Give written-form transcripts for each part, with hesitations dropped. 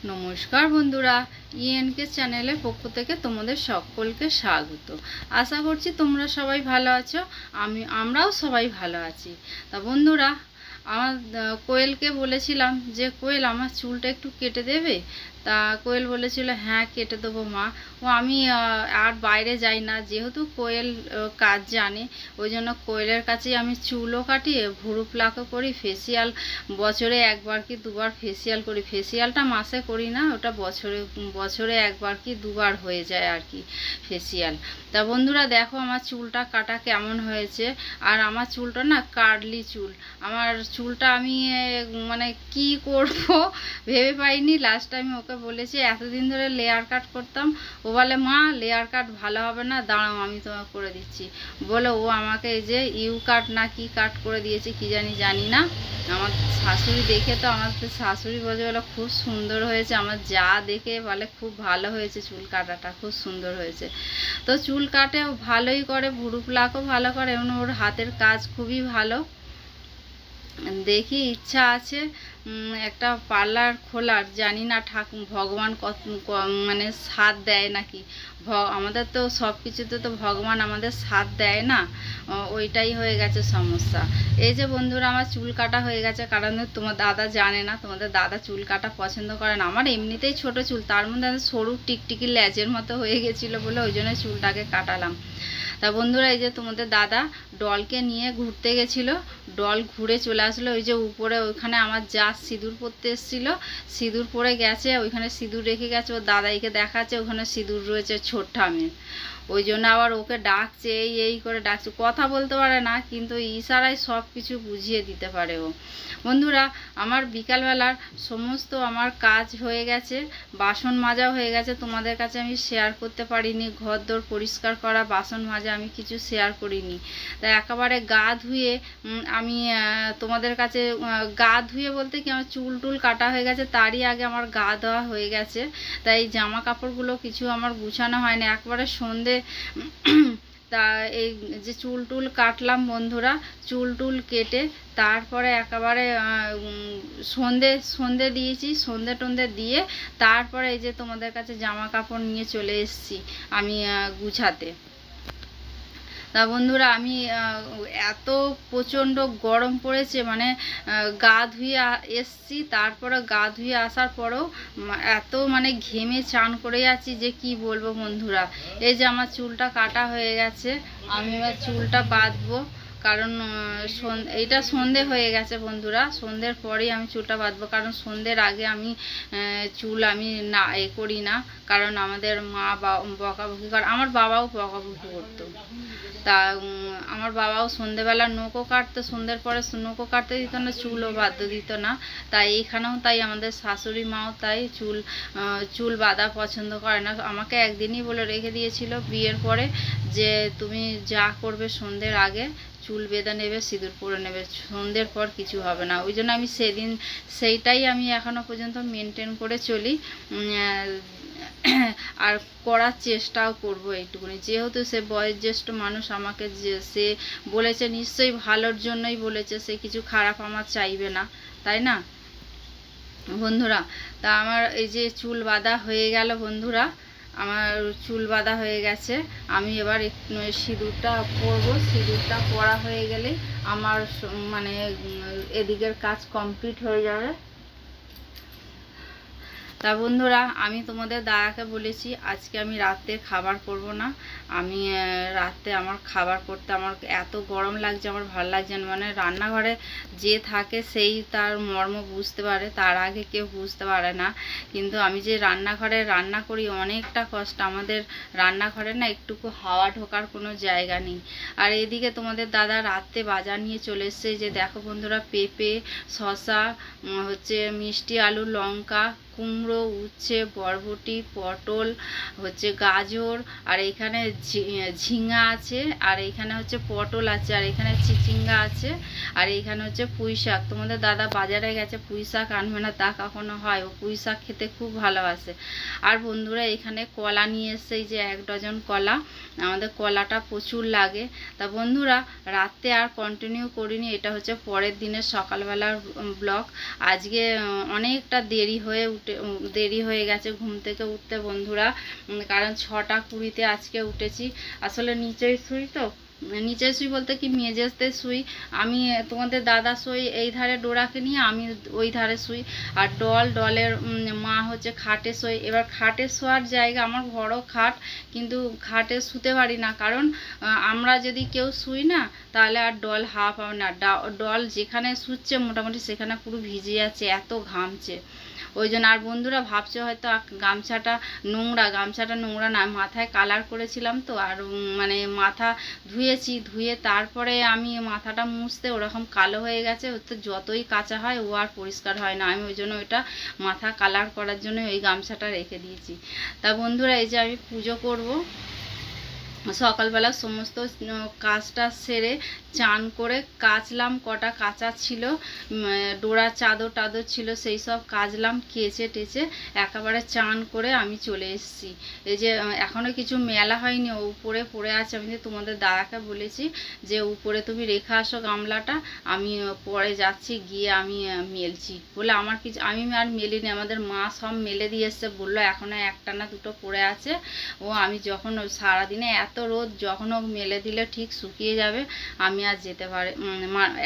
নমস্কার বন্ধুরা, ইএনকে চ্যানেলের পক্ষ থেকে তোমাদের সকলকে স্বাগত। আশা করছি তোমরা সবাই ভালো আছো। আমরাও সবাই ভালো আছি। তা বন্ধুরা, আমার কোয়েলকে বলেছিলাম যে কোয়েল আমার চুলটা একটু কেটে দেবে। তা কোয়েল বলেছিল হ্যাঁ কেটে দেবো মা। আমি আর বাইরে যাই না, যেহেতু কোয়েল কাজ জানে, ওই জন্য কোয়েলের কাছেই আমি চুলও কাটি, ভুরু প্লাকও করি, ফেসিয়াল বছরে একবার কি দুবার ফেসিয়াল করি। ফেসিয়ালটা মাসে করি না, ওটা বছরে একবার কি দুবার হয়ে যায় আর কি ফেসিয়াল। তা বন্ধুরা দেখো আমার চুলটা কাটা কেমন হয়েছে। আর আমার চুলটা না কার্লি চুল। আমার চুলটা আমি মানে কি করব ভেবে পাইনি। লাস্ট টাইম ওকে বলেছি, এতদিন ধরে লেয়ার কাট করতাম। ও বলে মা লেয়ার কাট ভালো হবে না, দাঁড়াও আমি তোমাকে করে দিচ্ছি বলে ও আমাকে এই যে ইউ কাট না কি কাট করে দিয়েছে, কি জানি না। আমার শাশুড়ি দেখে তো, আমার শাশুড়ি বলে খুব সুন্দর হয়েছে। আমার যা দেখে বলে খুব ভালো হয়েছে, চুল কাটাটা খুব সুন্দর হয়েছে। তো চুল কাটে ভালোই করে, ভুরু প্লাকও ভালো করে, এবং ওর হাতের কাজ খুবই ভালো। দেখি ইচ্ছা আছে একটা পার্লার খোলার। জানি না ভগবান মানে সাথ দেয় নাকি। আমাদের তো সব কিছুতে তো ভগবান আমাদের সাথ দেয় না, ওইটাই হয়ে গেছে সমস্যা। এই যে বন্ধুরা আমার চুল কাটা হয়ে গেছে, কারণ তোমার দাদা জানে না, তোমাদের দাদা চুল কাটা পছন্দ করে না। আমার এমনিতেই ছোট চুল, তার মধ্যে সরু টিকটিকি ল্যাজের মতো হয়ে গেছিলো বলে ওই জন্য চুলটাকে কাটালাম। তা বন্ধুরা এই যে তোমাদের দাদা ডলকে নিয়ে ঘুরতে গেছিলো, ডল ঘুরে চলে আসলো। ওই যে উপরে ওইখানে আমার যা সিঁদুর পরতে এসেছিলো, সিঁদুর পরে গেছে, ওইখানে সিঁদুর রেখে গেছে। ওর দাদাইকে দেখাচ্ছে ওখানে সিঁদুর রয়েছে ছোট্ট আমের। ওই জন্য আবার ওকে ডাকছে, এই করে ডাকছে। কথা বলতে পারে না, কিন্তু ইশারায় সব কিছু বুঝিয়ে দিতে পারে ও। বন্ধুরা আমার বিকালবেলার সমস্ত আমার কাজ হয়ে গেছে, বাসন মাজা হয়ে গেছে। তোমাদের কাছে আমি শেয়ার করতে পারিনি, ঘর দোর পরিষ্কার করা, বাসন মাজা আমি কিছু শেয়ার করিনি। তাই একেবারে গা ধুয়ে আমি তোমাদের কাছে গা ধুয়ে বলতে কি, আমার চুল টুল কাটা হয়ে গেছে, তারই আগে আমার গা ধোয়া হয়ে গেছে। তাই জামা কাপড়গুলো কিছু আমার গুছানো হয়নি, একবারে সন্ধে তা এই যে চুল টুল কাটলাম বন্ধুরা, চুল টুল কেটে তারপরে একেবারে সন্ধে দিয়েছি, সন্ধে টন্ধে দিয়ে তারপরে এই যে তোমাদের কাছে জামা কাপড় নিয়ে চলে এসেছি আমি গুছাতে। তা বন্ধুরা আমি এত প্রচণ্ড গরম পড়েছে, মানে গা ধুয়ে এসছি, তারপরে গা ধুয়ে আসার পরেও এত মানে ঘেমে চান করে যাচ্ছি যে কি বলবো বন্ধুরা। এই যে আমার চুলটা কাটা হয়ে গেছে, আমি এবার চুলটা বাঁধবো, কারণ এইটা সন্ধে হয়ে গেছে বন্ধুরা। সন্ধ্যের পরেই আমি চুলটা বাঁধবো, কারণ সন্ধ্যের আগে আমি চুল আমি না করি না, কারণ আমাদের মা বকাবকি করে, আমার বাবাও বকাবকি করতো। তা আমার বাবাও সন্ধেবেলা নখও কাটতো, সন্ধ্যের পরে নখও কাটতে দিত না, চুলও বাঁধতে দিত না। তাই এখানেও তাই আমাদের শাশুড়ি মাও তাই চুল বাঁধা পছন্দ করে না। আমাকে একদিনই বলে রেখে দিয়েছিল বিয়ের পরে যে তুমি যা করবে সন্ধ্যের আগে চুল বেঁধে নেবে, সিঁদুর পরে নেবে, সন্ধ্যের পর কিছু হবে না। ওই জন্য আমি সেইটাই আমি এখনো পর্যন্ত মেনটেন করে চলি, আর করার চেষ্টাও করব এইটুকুনি। যেহেতু সে বয়োজ্যেষ্ঠ মানুষ, আমাকে যে সে বলেছে নিশ্চয়ই ভালোর জন্যই বলেছে, সে কিছু খারাপ আমার চাইবে না, তাই না বন্ধুরা। তা আমার এই যে চুল বাঁধা হয়ে গেল বন্ধুরা, আমার চুল বাঁধা হয়ে গেছে। আমি এবার সিঁদুরটা পরবো, সিঁদুরটা পরা হয়ে গেলে আমার মানে এদিকের কাজ কমপ্লিট হয়ে যাবে। তা বন্ধুরা আমি তোমাদের দাদাকে বলেছি আজকে আমি রাতে খাবার করব না। আমি রাতে আমার খাবার করতে আমার এত গরম লাগছে, আমার ভালো লাগছে না। মানে রান্নাঘরে যে থাকে সেই তার মর্ম বুঝতে পারে, তার আগে কেউ বুঝতে পারে না। কিন্তু আমি যে রান্নাঘরে রান্না করি অনেকটা কষ্ট। আমাদের রান্নাঘরে না একটুকু হাওয়া ঢোকার কোনো জায়গা নেই। আর এদিকে তোমাদের দাদা রাতে বাজার নিয়ে চলে এসছে। যে দেখো বন্ধুরা, পেঁপে, শসা, হচ্ছে মিষ্টি আলু, লঙ্কা, কুমড়ো, উচ্ছে, বরবটি, পটল, হচ্ছে গাজর, আর এখানে ঝিঙা আছে, আর এইখানে হচ্ছে পটল আছে, আর এখানে চিচিঙ্গা আছে, আর এইখানে হচ্ছে পুঁই শাক। তোমাদের দাদা বাজারে গেছে, পুঁই শাক আনবে না তা কখনো হয়, ও পুঁই শাক খেতে খুব ভালোবাসে। আর বন্ধুরা এখানে কলা নিয়ে এসছে, এই যে 1 ডজন কলা, আমাদের কলাটা প্রচুর লাগে। তা বন্ধুরা রাতে আর কন্টিনিউ করিনি, এটা হচ্ছে পরের দিনের সকালবেলার ব্লগ। আজকে অনেকটা দেরি হয়ে গেছে ঘুম থেকে উঠতে বন্ধুরা, কারণ 6টা 20-তে আজকে উঠেছি। আসলে নিচেই শুই তো, নিচে শুই বলতে কি মেঝেতে শুই। আমি তোমাদের দাদা শুই এই ধারে ডোরাকে নিয়ে, আমি ওই ধারে শুই। আর ডলের মা হচ্ছে খাটে শোয়। এবার খাটে শোয়ার জায়গা, আমার বড় খাট, কিন্তু খাটে শুতে পারি না, কারণ আমরা যদি কেউ শুই না তাহলে আর ডল হাফ হবে না। ডল যেখানে শুচ্ছে মোটামুটি সেখানে পুরো ভিজে যাচ্ছে, এত ঘামছে ওই জন্য। আর বন্ধুরা ভাবছো হয়তো গামছাটা নোংরা না, মাথায় কালার করেছিলাম তো, আর মানে মাথা ধুয়ে তারপরে আমি মাথাটা মুছতে ওরকম কালো হয়ে গেছে। তো যতই কাঁচা হয় ও আর পরিষ্কার হয় না, আমি ওই জন্য ওইটা মাথা কালার করার জন্য ওই গামছাটা রেখে দিয়েছি। তা বন্ধুরা এই যে আমি পুজো করব, সকালবেলা সমস্ত কাজটা সেরে চান করে কাচলাম, কটা কাচা ছিল, ডোরার চাদর টাদর ছিল সেই সব কাচলাম, কেচে টেচে একেবারে চান করে আমি চলে এসেছি। এই যে এখনো কিছু মেলা হয়নি, উপরে পড়ে আছে। আমি তোমাদের দাদাকে বলেছি যে উপরে তুমি রেখে আসো গামলাটা, আমি পরে যাচ্ছি, গিয়ে আমি মেলছি বলে আমার কিছু আমি আর মেলিনি, আমাদের মা সব মেলে দিয়ে এসছে, বললো এখনো 1টা না 2টো পড়ে আছে। ও আমি যখন সারাদিনে এত রোদ, যখন ও মেলে দিলে ঠিক শুকিয়ে যাবে, আমি আর যেতে পারি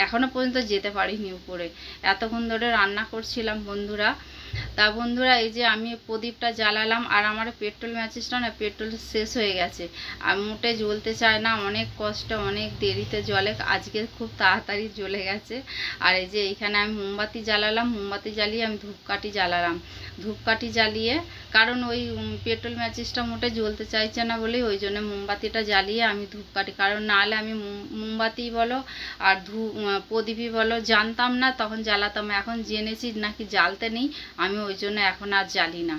এখনো পর্যন্ত যেতে পারিনি উপরে, এতক্ষণ ধরে রান্না করছিলাম বন্ধুরা। তা বন্ধুরা এই যে আমি প্রদীপটা জ্বালালাম, আর আমার পেট্রোল ম্যাচিসটা না পেট্রোল শেষ হয়ে গেছে, আর মোটে জ্বলতে চায় না, অনেক কষ্ট, অনেক দেরিতে জ্বলে, আজকে খুব তাড়াতাড়ি জ্বলে গেছে। আর এই যে এইখানে আমি মোমবাতি জ্বালালাম, মোমবাতি জ্বালিয়ে আমি ধূপকাঠি জ্বালালাম, ধূপকাঠি জ্বালিয়ে, কারণ ওই পেট্রোল ম্যাচিসটা মোটে জ্বলতে চাইছে না বলেই ওই জন্য মোমবাতিটা জ্বালিয়ে আমি ধূপকাঠি, কারণ নাহলে আমি মোমবাতি বলো আর প্রদীপই বলো জানতাম না, তখন জ্বালাতাম, এখন জেনেছি নাকি জ্বালতে নেই, আমি ওই জন্য এখন আর জ্বালি না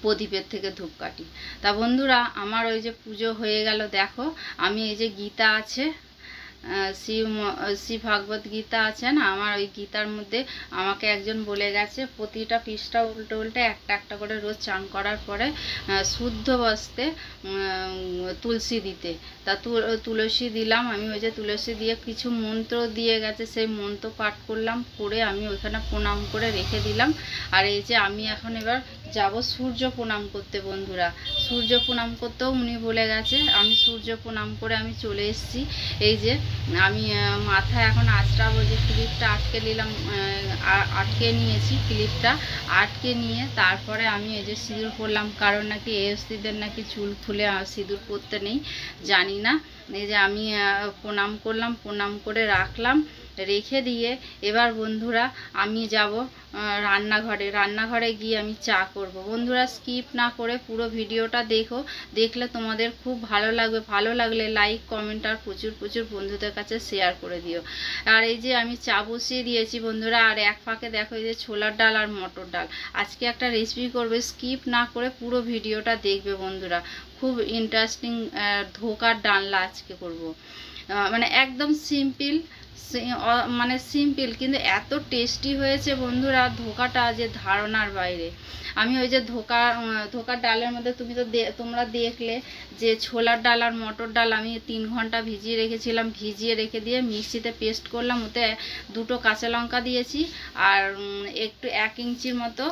প্রদীপের থেকে ধূপকাঠি। তা বন্ধুরা আমার ওই যে পুজো হয়ে গেল, দেখো আমি এই যে গীতা আছে, শ্রী ভাগবত গীতা আছে না, আমার ওই গীতার মধ্যে আমাকে একজন বলে গেছে প্রতিটা পৃষ্ঠা উল্টে উল্টে একটা একটা করে রোজ চান করার পরে শুদ্ধ বস্তে তুলসী দিতে। তা তুলসী দিলাম আমি, ওই যে তুলসী দিয়ে কিছু মন্ত্র দিয়ে গেছে, সেই মন্ত্র পাঠ করলাম, করে আমি ওইখানে প্রণাম করে রেখে দিলাম। আর এই যে আমি এখন এবার যাব সূর্য প্রণাম করতে বন্ধুরা, সূর্য প্রণাম করতেও উনি বলে গেছে, আমি সূর্য প্রণাম করে আমি চলে এসেছি। এই যে আমি মাথায় এখন আঁচড়াবো, যে ক্লিপটা আটকে নিলাম, আটকে নিয়েছি, ক্লিপটা আটকে নিয়ে তারপরে আমি এই যে সিঁদুর পরলাম, কারণ নাকি এসসিদের নাকি চুল খুলে সিঁদুর পরতে নেই, জানি না। এই যে আমি প্রণাম করলাম, প্রণাম করে রাখলাম, রেখে দিয়ে এবার বন্ধুরা আমি যাব রান্নাঘরে গিয়ে আমি চা করব। বন্ধুরা স্কিপ না করে পুরো ভিডিওটা দেখো, দেখলে তোমাদের খুব ভালো লাগবে, ভালো লাগলে লাইক কমেন্ট আর প্রচুর প্রচুর বন্ধুদের কাছে শেয়ার করে দিও। আর এই যে আমি চা বসিয়ে দিয়েছি বন্ধুরা, আর এক ফাঁকে দেখো এই যে ছোলার ডাল আর মটর ডাল, আজকে একটা রেসিপি করবে, স্কিপ না করে পুরো ভিডিওটা দেখবে বন্ধুরা, খুব ইন্টারেস্টিং ধোকার ডালনা আজকে করব। মানে একদম সিম্পল, মানে সিম্পল কিন্তু এত টেস্টি হয়েছে বন্ধুরা ধোকাটা যে ধারণার বাইরে। আমি ওই যে ধোকার ডালের মধ্যে তোমরা দেখলে যে ছোলার ডাল আর মটর ডাল আমি 3 ঘন্টা ভিজিয়ে রেখেছিলাম, ভিজিয়ে রেখে দিয়ে মিক্সিতে পেস্ট করলাম, ওতে 2টো কাঁচা লঙ্কা দিয়েছি, আর একটু 1 ইঞ্চির মতো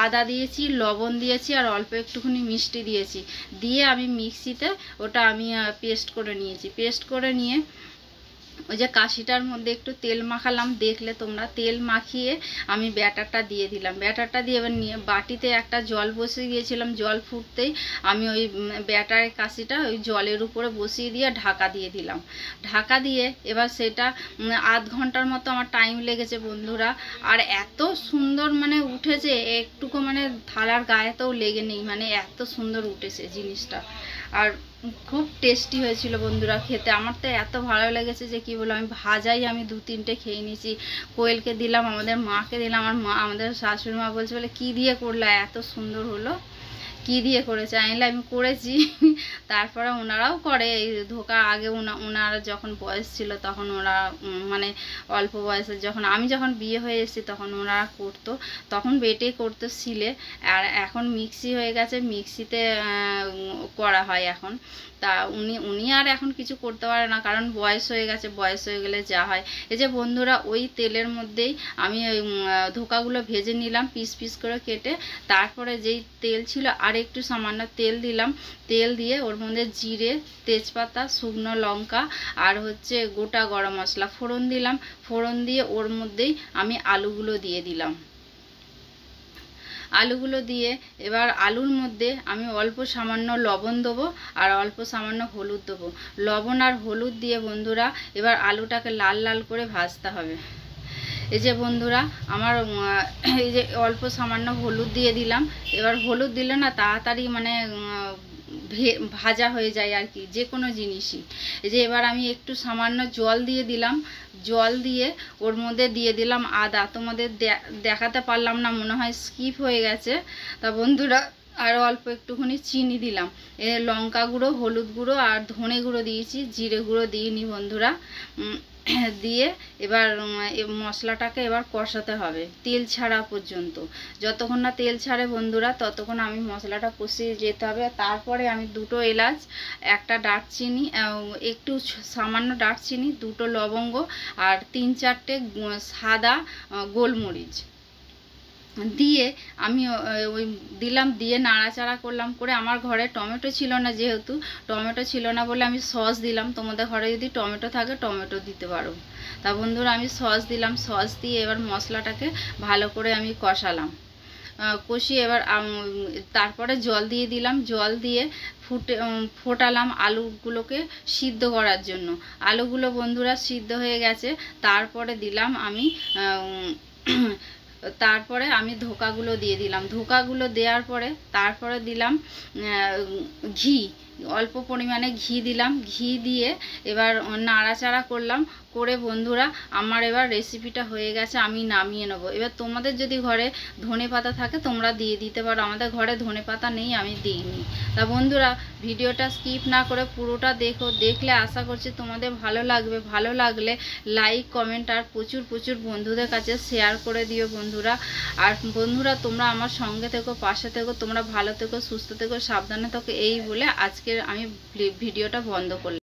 আদা দিয়েছি, লবণ দিয়েছি, আর অল্প একটুখানি মিষ্টি দিয়েছি, দিয়ে আমি মিক্সিতে ওটা আমি পেস্ট করে নিয়েছি। পেস্ট করে নিয়ে ওই যে কাশিটার মধ্যে একটু তেল মাখালাম, দেখলে তোমরা, তেল মাখিয়ে আমি ব্যাটারটা দিয়ে দিলাম, ব্যাটারটা দিয়ে এবার নিয়ে বাটিতে একটা জল বসিয়ে দিয়েছিলাম, জল ফুটতেই আমি ওই ব্যাটারের কাশিটা ওই জলের উপরে বসিয়ে দিয়ে ঢাকা দিয়ে দিলাম। ঢাকা দিয়ে এবার সেটা আধ ঘন্টার মতো আমার টাইম লেগেছে বন্ধুরা, আর এত সুন্দর মানে উঠেছে, একটুকু মানে থালার গায়েতেও লেগে নেই, মানে এত সুন্দর উঠেছে জিনিসটা, আর খুব টেস্টি হয়েছিল বন্ধুরা খেতে, আমার তো এত ভালো লেগেছে যে কি বলবো। আমি ভাজাই আমি 2-3টে খেয়ে নিয়েছি, কোয়েলকে দিলাম, আমাদের মাকে দিলাম, আমার মা আমাদের শাশুড়ি মা বলছে বলে কী দিয়ে করলা, এত সুন্দর হলো, কি দিয়ে করেছে, আমি করেছি। তারপরে ওনারাও করে এই ধোকা। আগে ওনারা যখন বয়স ছিল তখন ওরা মানে অল্প বয়সে আমি যখন বিয়ে হয়ে এসেছি তখন ওনারা করতো, তখন বেটে করতো শিলে। আর এখন মিক্সি হয়ে গেছে, মিক্সিতে করা হয় এখন। তা উনি আর এখন কিছু করতে পারে না, কারণ বয়স হয়ে গেছে, বয়স হয়ে গেলে যা হয়। এই যে বন্ধুরা, ওই তেলের মধ্যেই আমি ওই ধোকাগুলো ভেজে নিলাম পিস পিস করে কেটে। তারপরে যেই তেল ছিল আর একটু সামান্য তেল দিলাম, তেল দিয়ে ওর মধ্যে জিরে, তেজপাতা, শুকনো লঙ্কা আর হচ্ছে গোটা গরম মশলা ফোড়ন দিলাম। ফোড়ন দিয়ে ওর মধ্যেই আমি আলুগুলো দিয়ে দিলাম। আলুগুলো দিয়ে এবার আলুর মধ্যে আমি অল্প সামান্য লবণ দেবো আর অল্প সামান্য হলুদ দেবো। লবণ আর হলুদ দিয়ে বন্ধুরা এবার আলুটাকে লাল লাল করে ভাজতে হবে। এই যে বন্ধুরা, আমার এই যে অল্প সামান্য হলুদ দিয়ে দিলাম। এবার হলুদ দিলে না তাড়াতাড়ি মানে ভাজা হয়ে যায় আর কি, যে কোনো জিনিসই। এই যে এবার আমি একটু সামান্য জল দিয়ে দিলাম। জল দিয়ে ওর মধ্যে দিয়ে দিলাম আদা। তোমাদের দেখাতে পারলাম না, মনে হয় স্কিপ হয়ে গেছে। তা বন্ধুরা আরও অল্প একটুখানি চিনি দিলাম। লঙ্কা গুঁড়ো, হলুদ গুঁড়ো আর ধনে গুঁড়ো দিয়েছি, জিরে গুঁড়ো দিইনি বন্ধুরা। দিয়ে এবার মশলাটাকে এবার কষাতে হবে তেল ছাড়া পর্যন্ত। যতক্ষণ না তেল ছাড়ে বন্ধুরা ততক্ষণ আমি মশলাটা কষিয়ে যেতে হবে। তারপরে আমি 2টো এলাচ, একটা দারচিনি, একটু সামান্য দারচিনি, 2টো লবঙ্গ আর 3-4টে সাদা গোলমরিচ দিয়ে আমি ওই দিলাম। দিয়ে নাড়াচাড়া করলাম করে, আমার ঘরে টমেটো ছিল না, যেহেতু টমেটো ছিল না বলে আমি সস দিলাম। তোমাদের ঘরে যদি টমেটো থাকে টমেটো দিতে পারো। তা বন্ধুরা আমি সস দিলাম। সস দিয়ে এবার মশলাটাকে ভালো করে আমি কষালাম। কষিয়ে এবার তারপরে জল দিয়ে দিলাম। জল দিয়ে ফোটালাম আলুগুলোকে সিদ্ধ করার জন্য। আলুগুলো বন্ধুরা সিদ্ধ হয়ে গেছে। তারপরে দিলাম আমি ধোকাগুলো দিয়ে দিলাম। ধোকাগুলো দেওয়ার পরে তারপরে দিলাম ঘি, অল্প পরিমাণে ঘি দিলাম। ঘি দিয়ে এবার নাড়াচাড়া করলাম করে বন্ধুরা আমার এবার রেসিপিটা হয়ে গেছে, আমি নামিয়ে নেবো। এবার তোমাদের যদি ঘরে ধনেপাতা থাকে তোমরা দিয়ে দিতে পারো, আমাদের ঘরে ধনেপাতা নেই, আমি দিইনি। তা বন্ধুরা ভিডিওটা স্কিপ না করে পুরোটা দেখো। দেখলে আশা করছি তোমাদের ভালো লাগবে। ভালো লাগলে লাইক, কমেন্ট আর প্রচুর প্রচুর বন্ধুদের কাছে শেয়ার করে দিও বন্ধুরা। আর বন্ধুরা তোমরা আমার সঙ্গে থেকো, পাশে থেকো, তোমরা ভালো থেকো, সুস্থ থেকো, সাবধানে থেকো, এই বলে আজকের আমি ভিডিওটা বন্ধ করলাম।